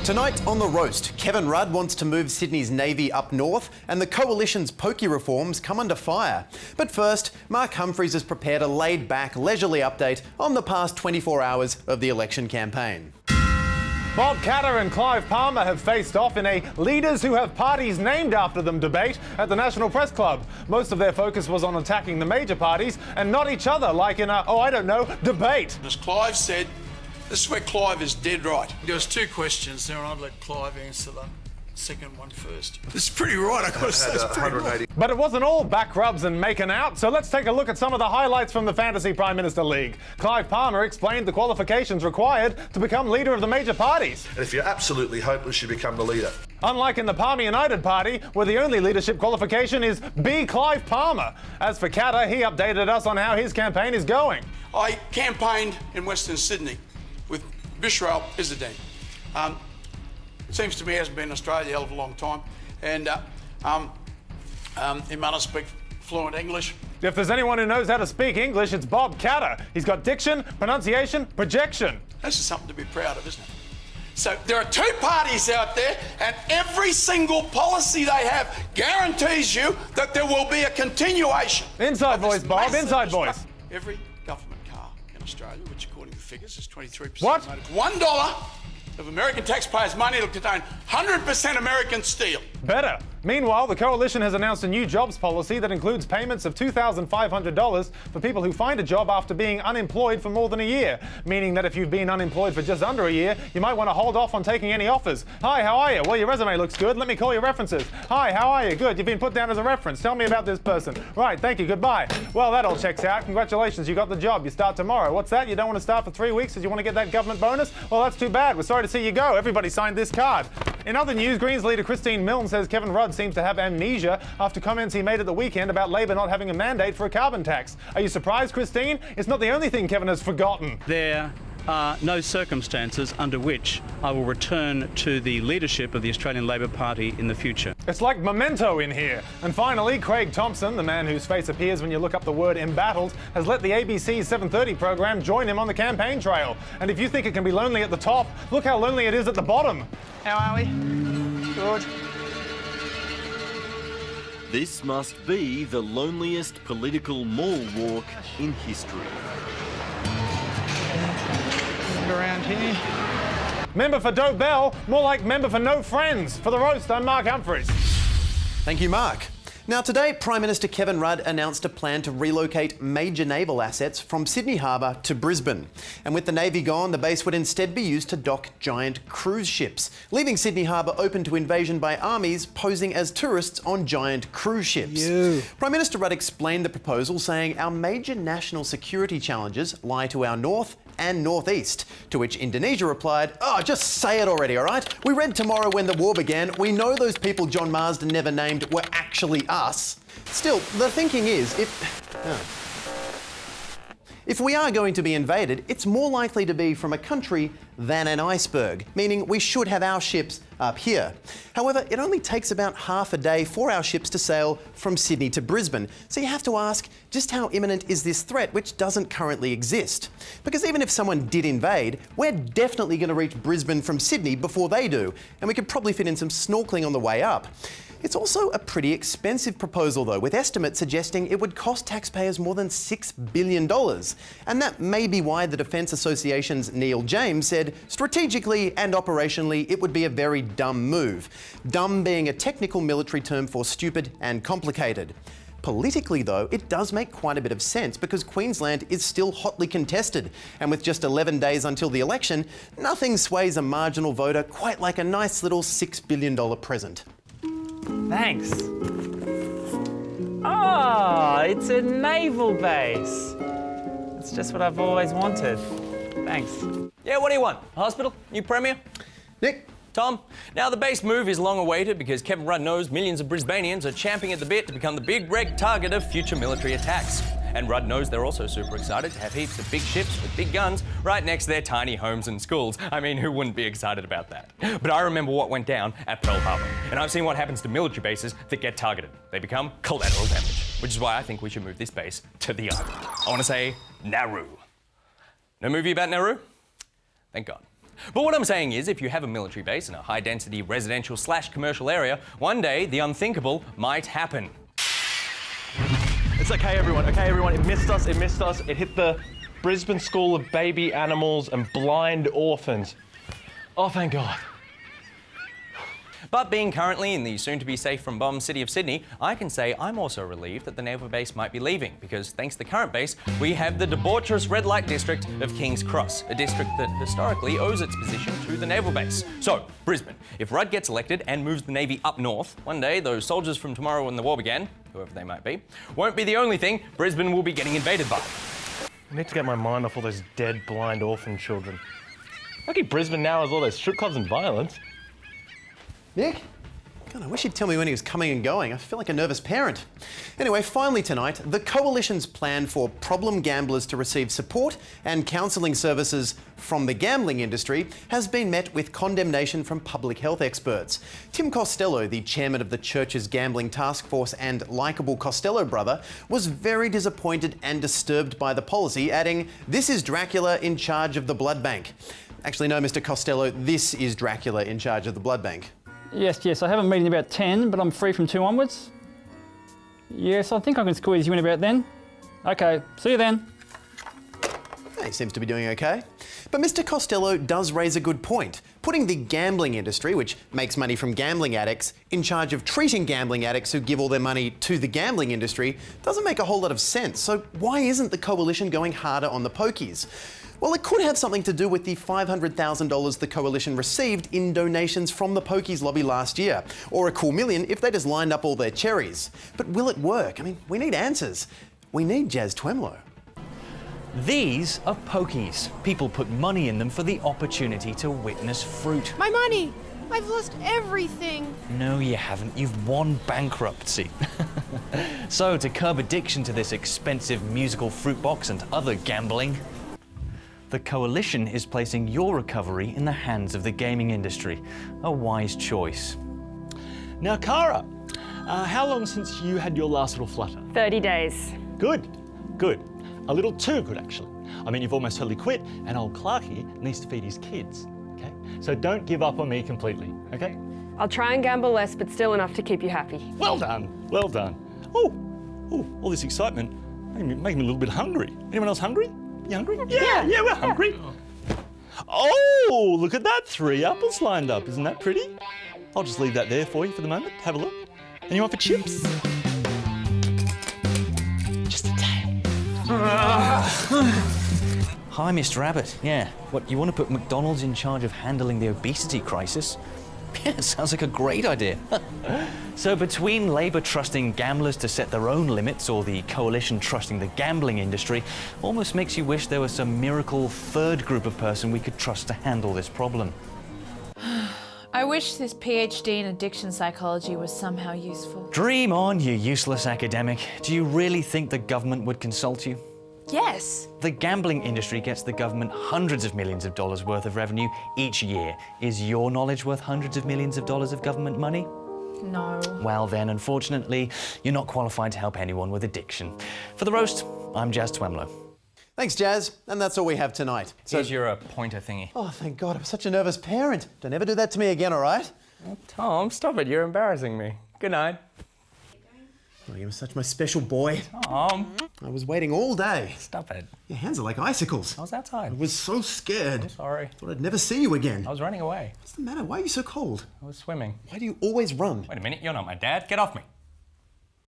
Tonight on The Roast, Kevin Rudd wants to move Sydney's Navy up north and the Coalition's pokey reforms come under fire. But first, Mark Humphries has prepared a laid-back, leisurely update on the past 24 hours of the election campaign. Bob Katter and Clive Palmer have faced off in a Leaders Who Have Parties Named After Them debate at the National Press Club. Most of their focus was on attacking the major parties and not each other, like in a, debate. As Clive said, this is where Clive is dead right. There was two questions there, and I'd let Clive answer the second one first. This is pretty right, I've got to say, it's pretty right. But it wasn't all back rubs and making out, so let's take a look at some of the highlights from the Fantasy Prime Minister League. Clive Palmer explained the qualifications required to become leader of the major parties. And if you're absolutely hopeless, you become the leader. Unlike in the Palmer United Party, where the only leadership qualification is be Clive Palmer. As for Katter, he updated us on how his campaign is going. I campaigned in Western Sydney with Bishrael Izzadeen. Seems to me he hasn't been in Australia a hell of a long time, and he might not speak fluent English. If there's anyone who knows how to speak English, it's Bob Katter. He's got diction, pronunciation, projection. This is something to be proud of, isn't it? So there are two parties out there, and every single policy they have guarantees you that there will be a continuation. Inside voice, Bob, inside voice. Every government car in Australia, which according to the figures is 23%. What? $1 of American taxpayers' money will contain 100% American steel. Better. Meanwhile, the Coalition has announced a new jobs policy that includes payments of $2,500 for people who find a job after being unemployed for more than a year, meaning that if you've been unemployed for just under a year, you might want to hold off on taking any offers. Hi, how are you? Well, your resume looks good. Let me call your references. Hi, how are you? Good. You've been put down as a reference. Tell me about this person. Right, thank you. Goodbye. Well, that all checks out. Congratulations, you got the job. You start tomorrow. What's that? You don't want to start for 3 weeks because you want to get that government bonus? Well, that's too bad. We're sorry to see you go. Everybody signed this card. In other news, Greens leader Christine Milne says Kevin Rudd seems to have amnesia after comments he made at the weekend about Labor not having a mandate for a carbon tax. Are you surprised, Christine? It's not the only thing Kevin has forgotten. There are no circumstances under which I will return to the leadership of the Australian Labor Party in the future. It's like Memento in here. And finally, Craig Thompson, the man whose face appears when you look up the word embattled, has let the ABC's 7:30 program join him on the campaign trail. And if you think it can be lonely at the top, look how lonely it is at the bottom. How are we? Good. This must be the loneliest political mall walk in history. Around here. Member for Dope Bell, more like member for no friends. For The Roast, I'm Mark Humphries. Thank you, Mark. Now today, Prime Minister Kevin Rudd announced a plan to relocate major naval assets from Sydney Harbour to Brisbane. And with the Navy gone, the base would instead be used to dock giant cruise ships, leaving Sydney Harbour open to invasion by armies posing as tourists on giant cruise ships. Prime Minister Rudd explained the proposal, saying our major national security challenges lie to our north and northeast, to which Indonesia replied, "Oh, just say it already, all right? We read tomorrow when the war began. We know those people John Marsden never named were actually us." Still, the thinking is, if we are going to be invaded, it's more likely to be from a country than an iceberg, meaning we should have our ships up here. However, it only takes about half a day for our ships to sail from Sydney to Brisbane. So you have to ask, just how imminent is this threat, which doesn't currently exist? Because even if someone did invade, we're definitely going to reach Brisbane from Sydney before they do, and we could probably fit in some snorkeling on the way up. It's also a pretty expensive proposal, though, with estimates suggesting it would cost taxpayers more than $6 billion. And that may be why the Defence Association's Neil James said, strategically and operationally, it would be a very dumb move. Dumb being a technical military term for stupid and complicated. Politically, though, it does make quite a bit of sense because Queensland is still hotly contested. And with just 11 days until the election, nothing sways a marginal voter quite like a nice little $6 billion present. Thanks. Oh, it's a naval base. It's just what I've always wanted. Thanks. Yeah, what do you want? A hospital? New premier? Nick? Tom? Now, the base move is long awaited because Kevin Rudd knows millions of Brisbanians are champing at the bit to become the big red target of future military attacks. And Rudd knows they're also super excited to have heaps of big ships with big guns right next to their tiny homes and schools. I mean, who wouldn't be excited about that? But I remember what went down at Pearl Harbor, and I've seen what happens to military bases that get targeted. They become collateral damage, which is why I think we should move this base to the island. I want to say Nauru. No movie about Nauru? Thank God. But what I'm saying is, if you have a military base in a high-density residential/commercial area, one day the unthinkable might happen. It's okay, everyone. Okay, everyone. It missed us. It missed us. It hit the Brisbane School of Baby Animals and Blind Orphans. Oh, thank God. But being currently in the soon-to-be safe-from-bomb city of Sydney, I can say I'm also relieved that the naval base might be leaving, because thanks to the current base, we have the debaucherous red light district of King's Cross, a district that historically owes its position to the naval base. So, Brisbane, if Rudd gets elected and moves the Navy up north, one day those soldiers from tomorrow when the war began, whoever they might be, won't be the only thing Brisbane will be getting invaded by. I need to get my mind off all those dead, blind orphan children. Lucky Brisbane now has all those strip clubs and violence. Nick? God, I wish he'd tell me when he was coming and going. I feel like a nervous parent. Anyway, finally tonight, the Coalition's plan for problem gamblers to receive support and counselling services from the gambling industry has been met with condemnation from public health experts. Tim Costello, the chairman of the Church's Gambling Task Force and likeable Costello brother, was very disappointed and disturbed by the policy, adding, "This is Dracula in charge of the blood bank." Actually, no, Mr. Costello, this is Dracula in charge of the blood bank. Yes, I have a meeting about 10, but I'm free from 2 onwards. Yes, I think I can squeeze you in about then. Okay, see you then. He seems to be doing okay. But Mr. Costello does raise a good point. Putting the gambling industry, which makes money from gambling addicts, in charge of treating gambling addicts who give all their money to the gambling industry doesn't make a whole lot of sense. So why isn't the Coalition going harder on the pokies? Well, it could have something to do with the $500,000 the Coalition received in donations from the pokies lobby last year, or a cool million if they just lined up all their cherries. But will it work? I mean, we need answers. We need Jazz Twemlow. These are pokies. People put money in them for the opportunity to witness fruit. My money! I've lost everything! No, you haven't. You've won bankruptcy. So, to curb addiction to this expensive musical fruit box and other gambling, the Coalition is placing your recovery in the hands of the gaming industry. A wise choice. Now, Cara, how long since you had your last little flutter? 30 days. Good. A little too good, actually. I mean, you've almost totally quit, and old Clark here needs to feed his kids, okay? So don't give up on me completely, okay? I'll try and gamble less, but still enough to keep you happy. Well done. Oh, all this excitement making me a little bit hungry. Anyone else hungry? You hungry? Yeah, we're hungry. Oh, look at that. 3 apples lined up. Isn't that pretty? I'll just leave that there for you for the moment. Have a look. Anyone for chips? Just a tail. Hi, Mr. Abbott. Yeah, what, you want to put McDonald's in charge of handling the obesity crisis? Yeah, sounds like a great idea. So between Labour trusting gamblers to set their own limits or the Coalition trusting the gambling industry, almost makes you wish there was some miracle third group of person we could trust to handle this problem. I wish this PhD in addiction psychology was somehow useful. Dream on, you useless academic. Do you really think the government would consult you? Yes. The gambling industry gets the government hundreds of millions of dollars worth of revenue each year. Is your knowledge worth hundreds of millions of dollars of government money? No. Well then, unfortunately, you're not qualified to help anyone with addiction. For the roast, I'm Jazz Twemlow. Thanks, Jazz. And that's all we have tonight. So here's your pointer thingy. Oh, thank God. I'm such a nervous parent. Don't ever do that to me again, all right? Oh, Tom, stop it. You're embarrassing me. Good night. Oh, you were such my special boy. Tom. I was waiting all day. Stop it. Your hands are like icicles. I was outside. I was so scared. I'm sorry. Thought I'd never see you again. I was running away. What's the matter? Why are you so cold? I was swimming. Why do you always run? Wait a minute, you're not my dad. Get off me.